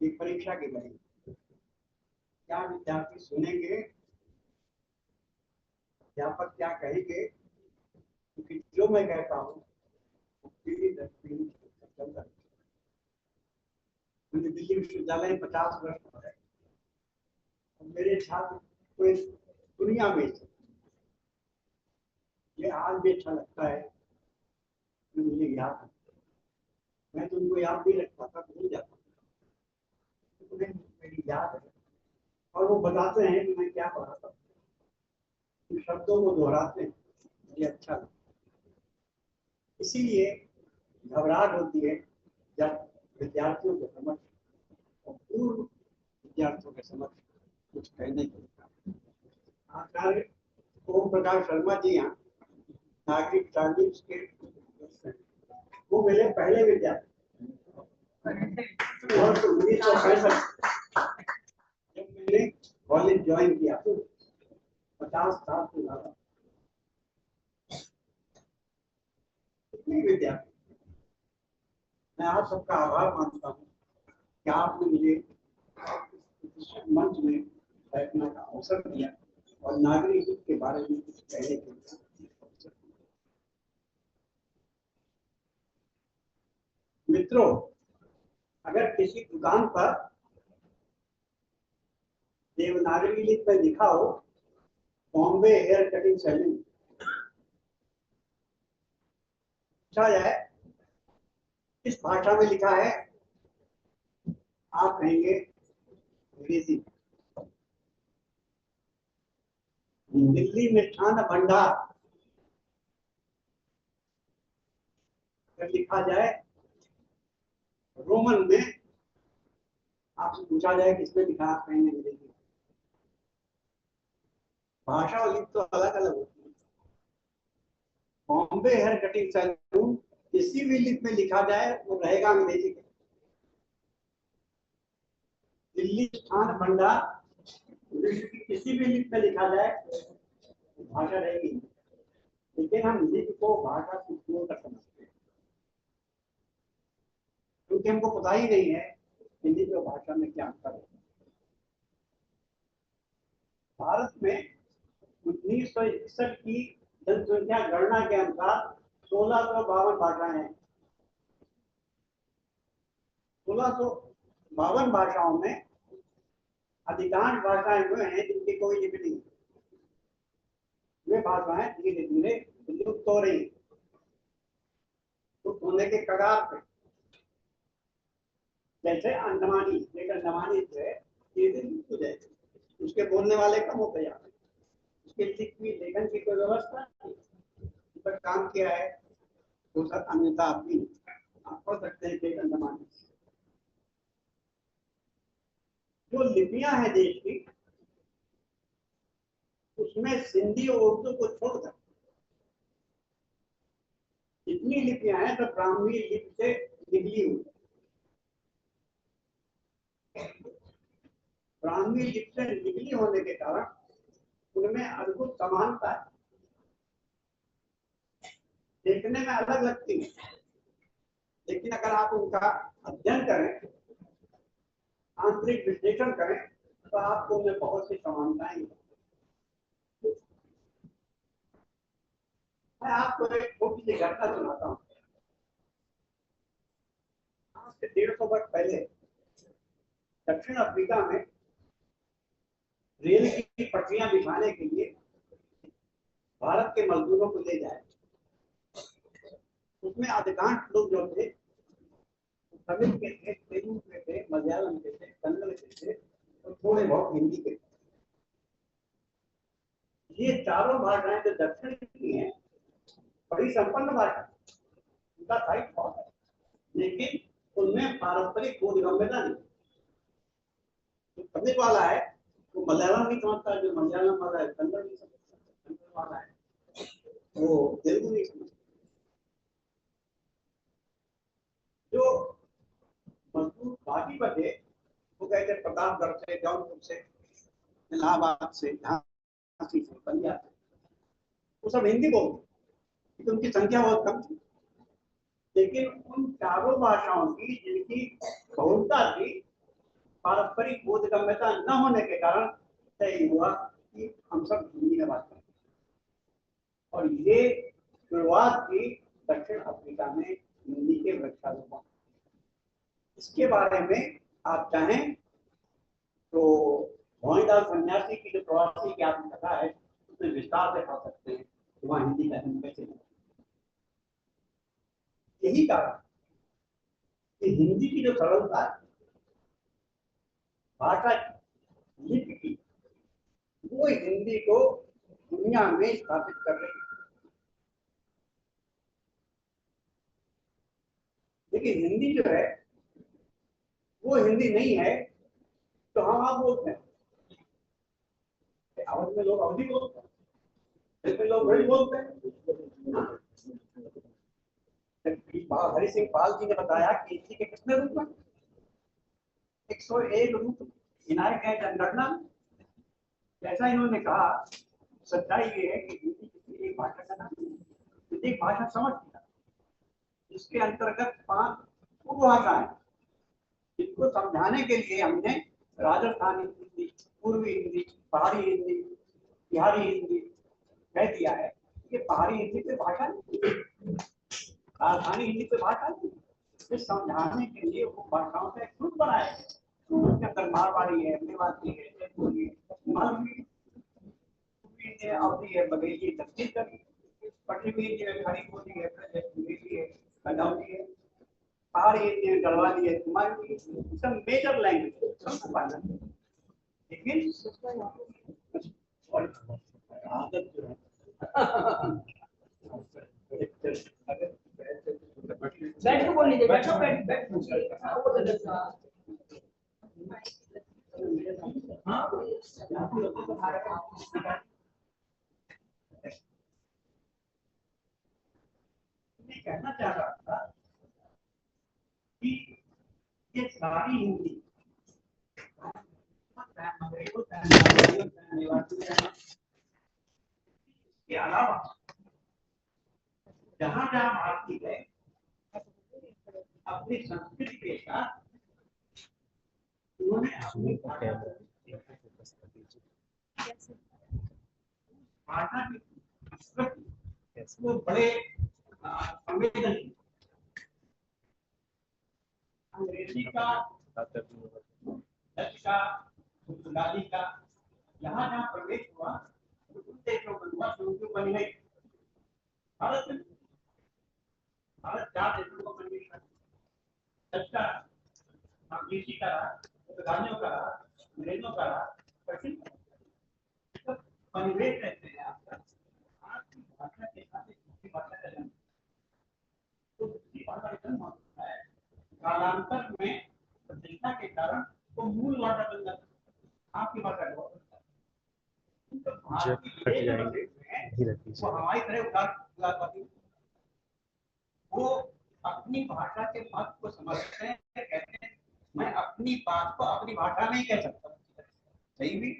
एक परीक्षा की घड़ी, क्या विद्यार्थी सुनेंगे, अध्यापक क्या कहेंगे, क्योंकि जो मैं कहता हूँ पीढ़ी दर पीढ़ी चलता है। मुझे दिल्ली विश्वविद्यालय में 50 वर्ष पढ़े, मेरे छात्र पूरे दुनिया में ये आज भी अच्छा लगता है कि मुझे याद है। मैं तो उनको याद नहीं रख पाता, भूल जाता, तो मेरी याद है और वो बताते हैं कि मैं क्या पढ़ाता हूँ, शब्दों को दोहराते हैं, मुझे अच्छा लगता है। इसीलिए घबराहट होती है जब विद्यार्थियों के समक्ष और पूर्व विद्यार्थियों के समक्ष कुछ कहने के लिए। आचार्य ओम प्रकाश शर्मा जी यहाँ नागरिक तालीम के वो मेरे पहले विद्यार्थी वर्ष 1965 जब मैंने कॉलेज ज्वाइन किया तो 50 साल से ज्यादा कितने विद्यार्थी। मैं आप सबका आभार मानता हूँ कि आपने मुझे मंच में बैठने का अवसर दिया और नागरिक हित के बारे में कुछ कहने के लिए। मित्रों, अगर किसी दुकान पर देवनागरी लिपि में लिखा हो बॉम्बे हेयर कटिंग सैलून, पूछा जाए किस भाषा में लिखा है, आप कहेंगे अंग्रेजी। दिल्ली मिष्ठान भंडार अगर लिखा जाए रोमन में, आपसे पूछा जाए किसमें लिखा, आप कहेंगे अंग्रेजी। भाषा और लिपि तो अलग अलग होती है। बॉम्बे हेयर कटिंग सैलून किसी भी लिपि में लिखा जाए वो रहेगा अंग्रेजी का। दिल्ली मिष्ठान भंडार किसी भी लिपि में लिखा जाए भाषा रहेगी, लेकिन हम लिपि को भाषा से क्यों कर समझते हैं, क्योंकि हमको पता ही नहीं है हिंदी और भाषा में क्या अंतर है। भारत में 1961 की जनसंख्या गणना के अनुसार 1652 भाषाएं हैं। 1652 भाषाओं में अधिकांश भाषाएं वो हैं जिनकी कोई लिपि नहीं। वे भाषाएं धीरे धीरे विलुप्त हो रही, तो होने के कगार पे। जैसे अंडमानी, लेकिन अंडमानी जो है धीरे धीरे हो जाएगी, उसके बोलने वाले कम होते जाते हैं, उसके लेखन की कोई व्यवस्था नहीं, उस पर काम किया है तो सर अन्यथा अपनी आप पढ़ सकते हैं कि अंडमानी। जो लिपियां हैं देश की, उसमें सिंधी और उर्दू को छोड़कर जितनी लिपियां हैं तो ब्राह्मी लिपि से निकली हुई। ब्राह्मी लिपि से निकली होने के कारण उनमें अद्भुत समानता है, देखने में अलग लगती है, लेकिन अगर आप उनका अध्ययन करें, आंतरिक विश्लेषण करें, तो आपको उनमें बहुत सी समानताएं हैं। मैं आपको एक छोटी सी घटना सुनाता हूँ। आज से 150 वर्ष पहले दक्षिण अफ्रीका में रेल की पटरियां बिछाने के लिए भारत के मजदूरों को ले जाए। उसमें अधिकांश लोग जो थे तमिल के थे, तेलुगु के थे, मलयालम के थे, कन्नड़ के थे और थोड़े बहुत हिंदी के थे। ये चारों भाषाएं जो दक्षिण की हैं बड़ी संपन्न भाषा, उनका साहित्य बहुत है, लेकिन उनमें पारस्परिक बोधगम्यता नहीं। जो तमिल वाला है वो मलयालम नहीं समझता, जो मलयालम वाला है कन्नड़ नहीं समझता, कन्नड़ वाला है वो तेलुगु नहीं समझता। जो मजदूर बाकी बचे वो गए थे प्रतापगढ़ से, जौनपुर से, इलाहाबाद से, झांसी से, बलिया से, वो सब हिंदी बोलते, क्योंकि उनकी संख्या बहुत कम थी। लेकिन उन चारों भाषाओं की जिनकी बहुलता थी, पारस्परिक बोधगम्यता न होने के कारण तय हुआ कि हम सब हिंदी में बात करें, और ये शुरुआत की दक्षिण अफ्रीका में हिंदी के वृक्षारोपण। इसके बारे में आप चाहें तो भोईदास सन्यासी की जो प्रवासी की आत्मकथा है उसमें विस्तार से पढ़ सकते हैं, वहां हिंदी का जन्म कैसे हुआ। यही कारण कि हिंदी की जो सरलता भाषा की, लिपि की, वो हिंदी को दुनिया में स्थापित कर रही है। लेकिन हिंदी जो है वो हिंदी नहीं है तो हम आप बोलते हैं, अवध में लोग अवधि बोलते हैं, दिल में लोग बड़ी बोलते हैं। हरि सिंह पाल जी ने बताया कि हिंदी के कितने रूप हैं, 101 रूप गिनाए गए जनगणना। जैसा इन्होंने कहा, सच्चाई ये है कि हिंदी किसी एक भाषा का नाम नहीं, हिंदी एक भाषा समझ लिया, इसके अंतर्गत 5 उपभाषाएं, जिनको समझाने के लिए हमने राजस्थानी हिंदी, पूर्वी हिंदी, पहाड़ी हिंदी, बिहारी हिंदी कह दिया है। ये पहाड़ी हिंदी पे भाषा नहीं, राजस्थानी हिंदी पे भाषा नहीं, इसे समझाने के लिए वो भाषाओं से एक ग्रुप बनाए हैं। उसके अंदर मारवाड़ी है, मेवाती है, जयपुरी है, मालवी है, अवधी है, बघेली है, छत्तीसगढ़ी, पश्चिमी हिंदी में खड़ी बोली है, हिंदी है, गंडौली है, पहाड़ी हिंदी में गढ़वाली है, कुमारी है, सब मेजर लैंग्वेज सब पढ़ना। लेकिन आदत जो है बैठ के बोल लीजिए, बैठो, बैठ बैठ कहना चाह रहा था कि ये सारी हिंदी के अलावा जहां जहां भारतीय गए अपनी संस्कृति के साथ उन्होंने अपनी भाषा की वो बड़े संवेदनशील, अंग्रेजी का, डच का, पुर्तगाली का यहाँ जहाँ प्रवेश हुआ उन देशों में हुआ जो उनको बन गई। भारत 4 देशों को बन गई, डच का, अंग्रेजी का, पुर्तगालियों का, अंग्रेजों का, पश्चिम का परिवेश रहते हैं। आपकी भाषा के साथ एक दूसरी भाषा का जन्म, तो दूसरी भाषा का जन्म होता है कालांतर में प्रतिष्ठा के कारण वो मूल भाषा बन जाता है। आपकी भाषा का जब फट जाएंगे वो हमारी तरह उदारवादी, वो अपनी भाषा के मत को समझते हैं, कहते हैं मैं अपनी बात को अपनी भाषा में ही कह सकता हूँ, सही भी।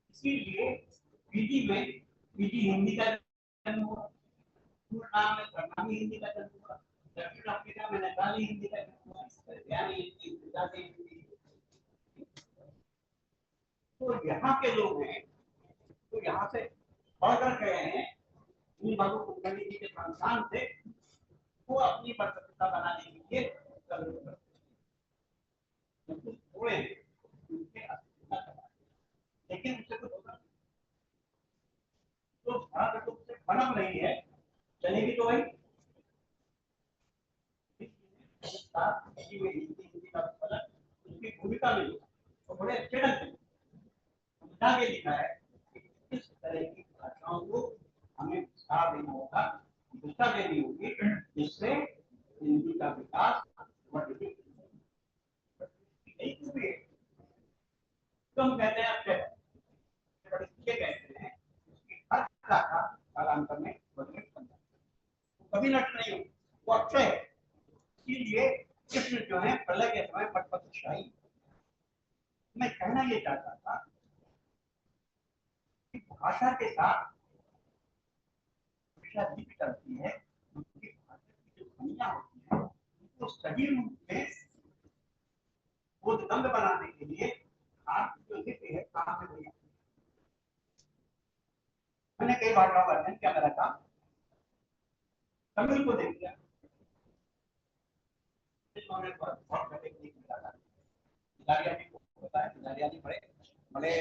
इसीलिए पीजी में पीजी हिंदी का जन्म हुआ, सूरनाम में सरनामी हिंदी का जन्म हुआ, दक्षिण अफ्रीका में नेपाली हिंदी का जन्म हुआ, हरियाणी हिंदी, गुजराती हिंदी। तो यहाँ के लोग हैं तो यहाँ से पढ़कर गए हैं, इन बाबू कुलकर्णी जी के संस्थान से वो अपनी पत्रकारिता बनाने के लिए हुए, लेकिन उससे कुछ होता तो भारत रूप से बनम नहीं है, चलेगी तो वही हिंदी का फलक उसकी भूमिका में तो बड़े अच्छे ढंग से समझा के लिखा है कि इस तरह की भाषाओं को हमें विस्तार देना होगा, दिशा देनी होगी, जिससे हिंदी का विकास तो हम कहते हैं ये कहते हैं हर शाखा कालांतर में बदल कभी नष्ट नहीं हो, वो अक्षय है। इसीलिए कृष्ण जो है प्रलय के समय पटपटशाही। मैं कहना ये चाहता था कि भाषा के साथ भाषा लिपि करती है, उनकी भाषा की जो ध्वनियां होती हैं उनको सही रूप में बोधगम्य सारी भाषाओं का अध्ययन क्या मेरा काम, तमिल को देख लिया, बड़े बड़े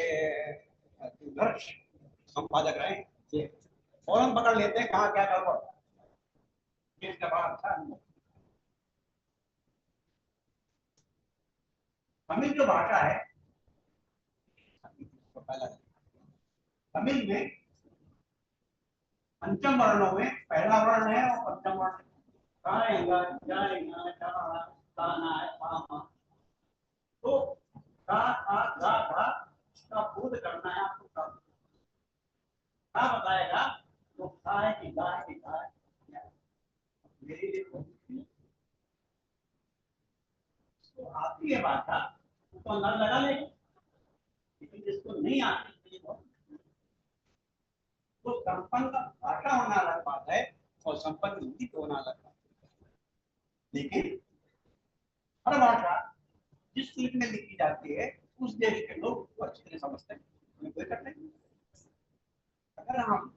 संपादक रहे, फौरन पकड़ लेते हैं कहाँ क्या गड़बड़, ये इसका बड़ा अच्छा अनुभव। तमिल जो भाषा है, तमिल में पंचम वर्णों में पहला वर्ण है और पंचम वर्ण तो का बोध करना है आपको, क्या बताएगा तो है कि गा है कि गा है, मेरे लिए तो आती है भाषा तो अंदर लगा लेगा, लेकिन जिसको नहीं आती तो संपन्न भाषा होना अलग बात है और संपन्न हिंदी तो होना अलग बात है। लेकिन हर भाषा जिस लिपि में लिखी जाती है उस देश के लोग उसको अच्छी तरह समझते हैं, कोई करते नहीं। अगर हम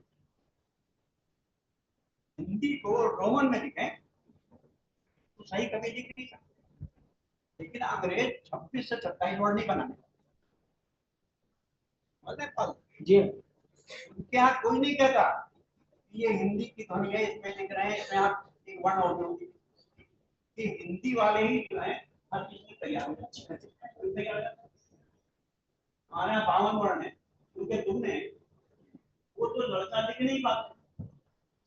हिंदी को रोमन में लिखें तो सही कभी लिख नहीं सकते, लेकिन अंग्रेज 26 से 27 वर्ड नहीं बनाने जी, उनके यहाँ कोई नहीं कहता ये हिंदी की ध्वनि है, इसमें लिख रहे हैं, इसमें आप एक वर्ण और जोड़िए, कि हिंदी वाले ही जो है हर चीज की तैयार हो, हमारे यहाँ 52 वर्ण है, उनके दुगने, वो तो लड़का लिख नहीं पाते,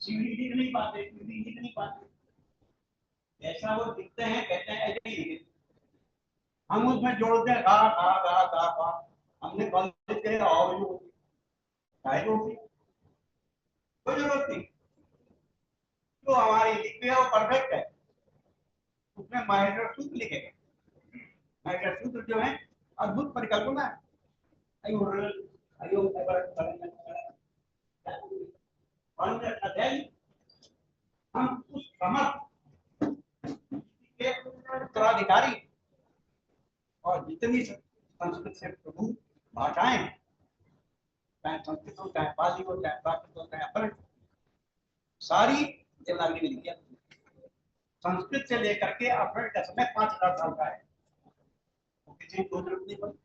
सीढ़ी लिख नहीं पाते, पीढ़ी लिख नहीं पाते, ऐसा वो लिखते हैं, कहते हैं ऐसे ही लिखे, हम उसमें जोड़ते हैं गा गा गा गा गा, हमने कॉलेज के और कोई जरूरत नहीं, तो हमारी लिखी है वो परफेक्ट है, उसमें महेश्वर सूत्र लिखेगा, महेश्वर सूत्र जो है अद्भुत परिकल्पना है, हम उस समर्थ के उत्तराधिकारी और जितनी संस्कृत से प्रभु भाषाएं, चाहे संस्कृत हो, चाहे पाली हो, चाहे प्राकृत हो, चाहे अपने, सारी देवनागरी में लिखी है। संस्कृत से लेकर के अपने का समय 5000 साल का है, तो किसी को जरूरत नहीं पड़ी,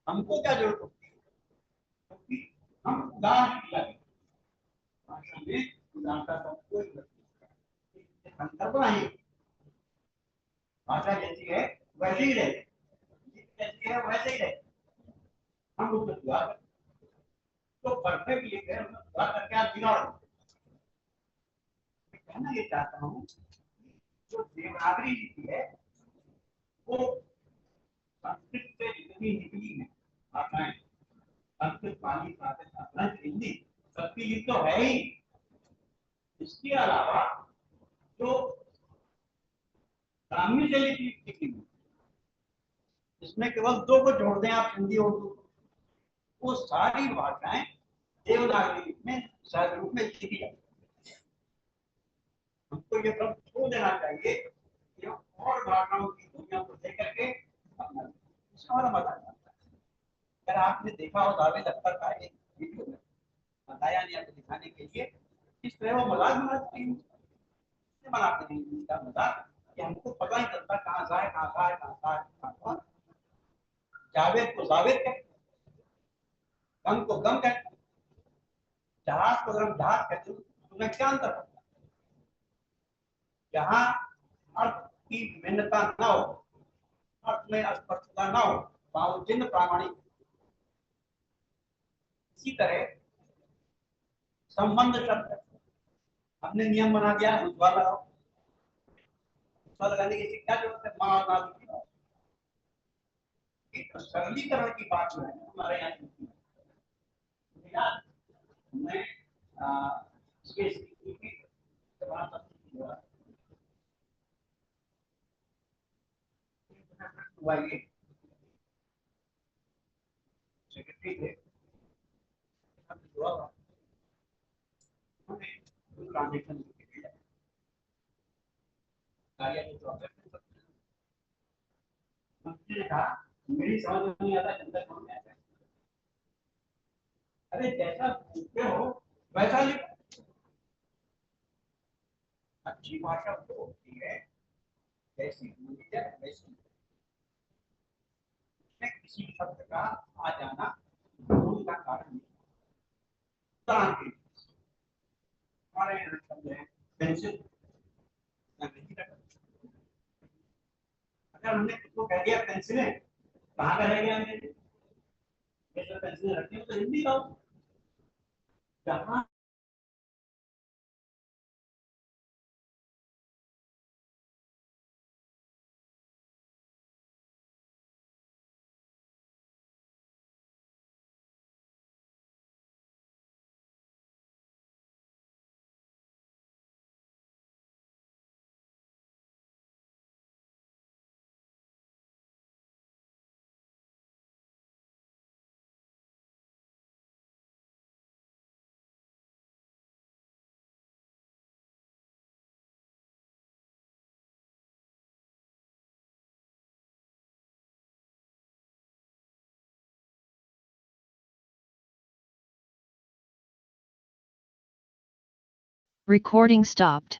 हमको क्या जरूरत होती है, क्योंकि हम भाषा में उदारता का कोई संदर्भ नहीं, भाषा जैसी है वैसे ही रहे, जैसी है वैसे ही रहे, हम उसको सुधार तो परफेक्ट लिखे हैं, सुधार करके आप बिगाड़ो। कहना ये चाहता हूँ जो देवनागरी लिपि है वो संस्कृत से जितनी निकली है भाषाएं, संस्कृत, पाली, प्राकृत, हिंदी, सबकी लिपि तो है ही, इसके अलावा जो ब्राह्मी से लिपि लिखी हुई, इसमें केवल 2 को जोड़ दें आप, हिंदी और उर्दू, वो सारी भाषाएं देवनागरी में सहज रूप में लिखी जाती है। हमको ये सब छोड़ देना चाहिए कि और भाषाओं की दुनिया को लेकर के अपना इसका मजा आता है। अगर आपने देखा हो जावेद अख्तर का एक वीडियो में बताया नहीं आपको दिखाने के लिए, इस तरह वो मजाक बनाते हैं इनका मजाक, कि हमको पता ही चलता कहाँ जाए कहाँ जाए कहाँ जाए कहाँ, जावेद को जावेद कहते, गम को गम कहते, जहाज को अगर हम जहाज कहते तुम्हें क्या अंतर पड़ता है, जहाँ अर्थ की भिन्नता न हो, अर्थ में अस्पष्टता न हो, वहां वो चिन्ह प्रामाणिक। इसी तरह संबंध शब्द हमने नियम बना दिया, रुतबा लगाओ, रुतबा लगाने की क्या जरूरत है, माँ ना एक सरलीकरण की बात जो है हमारे यहाँ मैं सेक्रेटरी थे, ट्रांजेक्शन ने कहा मेरी समझ में नहीं आता जनता कौन है, अरे जैसा पूछते हो वैसा लिख। अच्छी भाषा वो होती है जैसी बोली जाए वैसी, उसमें किसी शब्द का आ जाना मूल का कारण नहीं। उदाहरण के लिए हमारे यहाँ शब्द है पेंसिल, नहीं रखा। अगर हमने किसको कह दिया पेंसिल है, कहाँ का रह गया हमने, पेंसिल रखने तो हिंदी का जहाँ Recording stopped.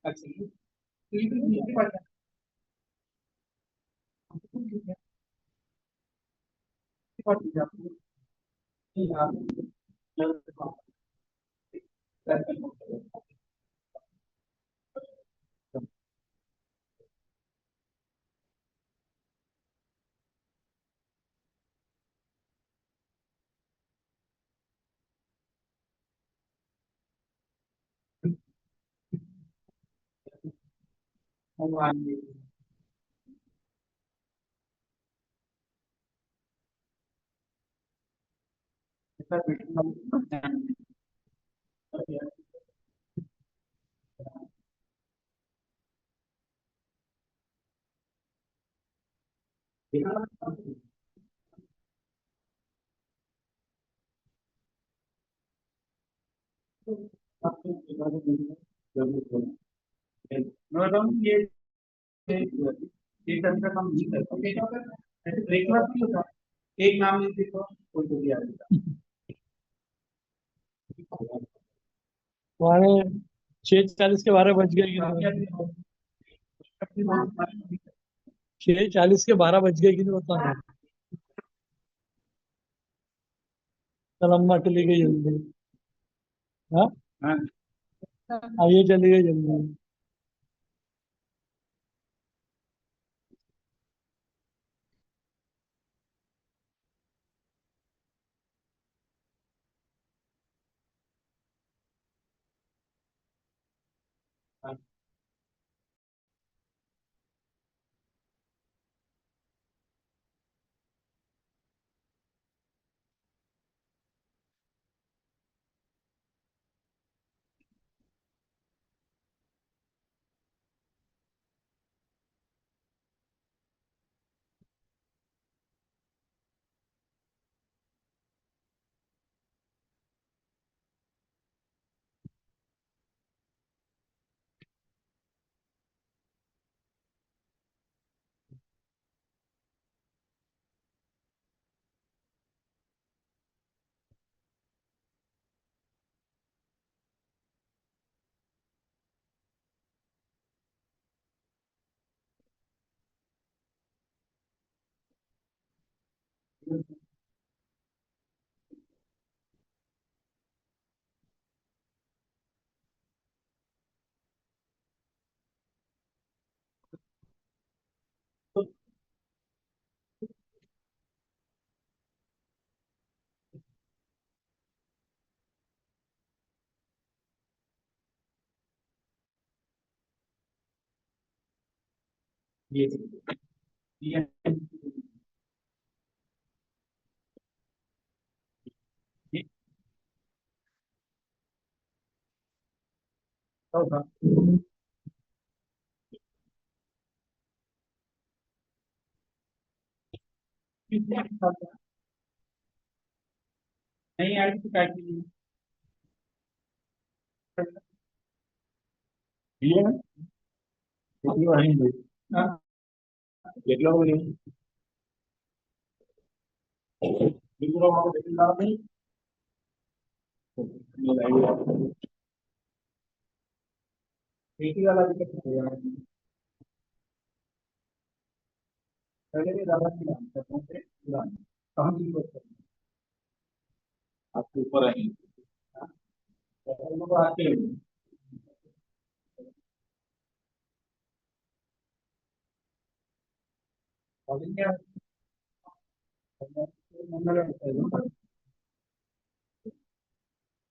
अच्छा, ये तो नीचे पड़ता है। ये तरह का काम नहीं करता, क्या होता है ऐसे ब्रेकफास्ट नहीं होता, एक नाम लिख देता कोई तो भी आ जाता। हमारे 6:40 के 12 बज गए कि नहीं? 6:40 के 12 बज गए कि नहीं बता। चल अम्मा चली गई जल्दी। हाँ हाँ, आइए चली गई जल्दी। ये होगा नहीं यार, तो क्या कीजिए? ये है, कितनी वाली है? हाँ, कितना वाली है? कितना वाला कितना नहीं? एक ही वाला दिक्कत है यार। पहले भी ज्यादा नहीं जानता कौन से पुराने कहाँ की बात करते हैं? आपके ऊपर है। हाँ, तो लोग आते हैं। और इनके मंगल है ना?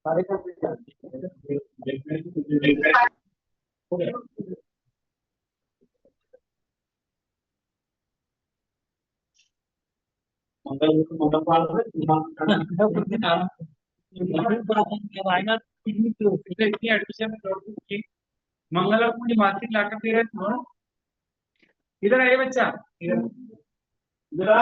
सारे का भी जानते हैं। देखने की कुछ देखते हैं। हो गया। मंगल मंगल पाल है इतनी एडमिशन की मंगल और पूरी मार्केट लाकर दे रहे हैं। इधर आइए बच्चा, इधर इधर आ।